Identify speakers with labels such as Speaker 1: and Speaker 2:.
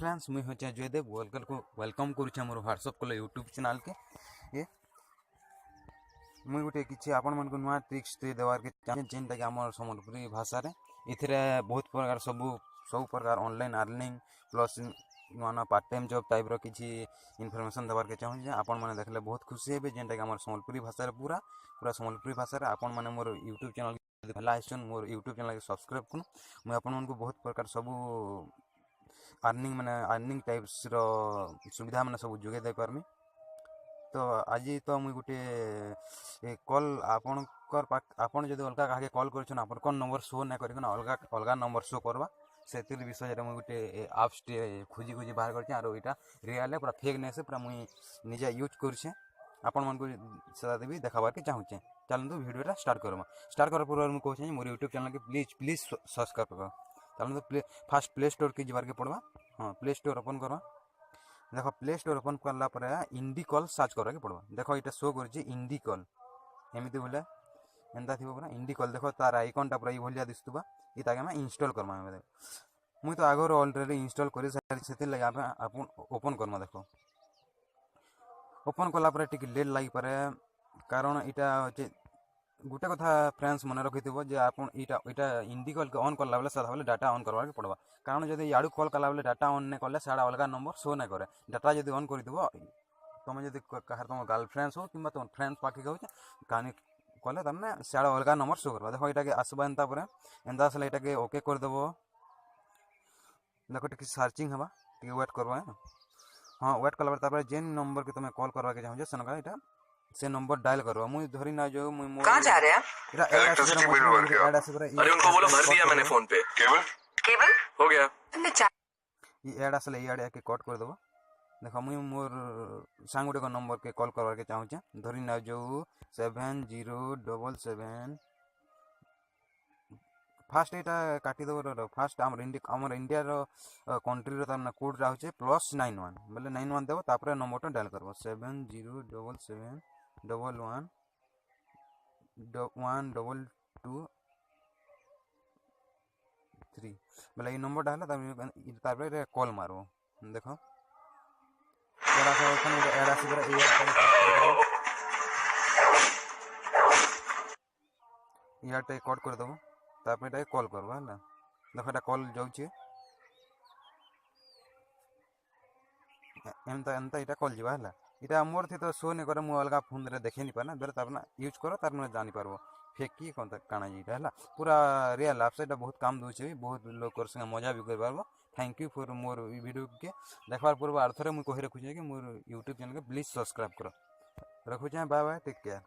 Speaker 1: Friends मुई हो Jaydev welcome करुचे मोर व्हाट्सअप कल यूट्यूब चैनल के ये मुई गोटे किसी आपण मन को नुआ ट्रिक्स देवार के चाहे जेनटा कि आम सम्बलपुरी भाषा रे इथिरे बहुत प्रकार सब प्रकार ऑनलाइन अर्निंग प्लस नुआ नुआ पार्ट टाइम जॉब टाइप रो किसी इनफॉरमेशन देवार के चाहूँ आपण मैंने देखले बहुत खुशी हे जेनटा कि आम सम्बलपुरी भाषा रे पूरा सम्बलपुरी भाषा रे आपण मैंने मोर यूट्यूब चैनल भला आसन मोर यूट्यूब चैनल के सब्सक्राइब करूँ मुझे आपण मन को बहुत प्रकार सबू अर्निंग टाइप्स रो सुविधा मैंने सब जोगे दे पारमी। तो आज तो मुझे गोटे कॉल आपन जब अलग क्या कॉल कर कौन नंबर शो ना कर अलग नंबर शो करवा से विषय में गोटे आप्स खोजी खोजी बाहर कर रियल पूरा फेक नहीं से पूरा मुझे निजे यूज कर आपण मन को देवी देखाबार के चाहूचे। चलते वीडियो स्टार्ट करमा स्टार्ट कर पूर्व मुझे कहूँ मोर यूट्यूब चैनल के प्लीज सब्सक्राइब कर। चलते फास्ट प्ले स्टोर के जबार के पड़वा। हाँ प्ले स्टोर ओपन करवा। देख प्ले स्टोर ओपन कला इंडी कॉल सर्च करवा के पड़वा। देख ये शो कर इंडी कॉल एमती बोले एंता थी पूरा इंडी कॉल देख तार आइकनटा पूरा ये दिशुवा ये आगे मैं इंस्टॉल करमा मुझे तो आगर ऑलरेडी इंस्टॉल कर सारी लगे आप ओपन करमा। देख ओपन कला टिके लेट लगी पारे कारण यहाँ गोटे कथा फ्रेंड्स मन रखी जे आप इंडी कॉल के ऑन करला बेले साधा बेले डाटा ऑन करवा के पड़वा कारण जब याड़ू कॉल कला बेले डाटा ऑन नहीं कले साड़ा अलग नंबर शो नहीं करे डाटा जब ऑन कर तुम जब कह तुम गर्लफ्रेंड्स हो कि तुम फ्रेंड्स पाखे कहे कहानी कले तमें साड़ा अलग नंबर शो करवा। देख ये आसवा एंता एंता आसले ये ओके करदेव। देख टे सर्चिंग हवा टे वेट करवा। हाँ वेट कला जेन नंबर के तुम कॉल करवा के चाहूँ सेनका यहाँ से नंबर डायल करवा मुझे धरी ना जो मुझे
Speaker 2: कहां जा रहे हैं
Speaker 1: इलेक्ट्रिसिटी बिल भर के
Speaker 3: अरे उनको बोलो भर दिया मैंने फोन पे
Speaker 2: केबल
Speaker 3: हो गया
Speaker 1: ये ऐड आसले ये के कट कर देबो। देखो मुझे मोर सांग गुटे नंबर के कॉल करवा के चाहूँ धरी ना जो 7077 फास्ट यहाँ काटिदेव फास्ट आम इंडिया कंट्री रो कोड रहा +91 बोले 91 देव तापर नंबर डायल करब 7077 11 122 3 बोले ये नंबर डायल कॉल मारो। देख यार कट करदेव तापर ये कॉल करवा है। देख ये कॉल जाऊे एमता एमता यहाँ कॉल जावा है यहाँ मोर थी तो शो नहीं करे मुझे अलग फोन रे देखे नहीं पाना बेले तार यूज कर तार मैंने जानी पार्ब फेक कि कौन काଣା ये है पूरा रियल आप से बहुत काम दूसरे बहुत लोग संगे मजा भी कर पार्ब। थैंक यू फॉर मोर वीडियो के देखबार पूर्व आर थे मुझे कही रखुचे कि मोर यूट्यूब चैनल के प्लीज सब्सक्राइब कर रखुचे। Bye bye take care.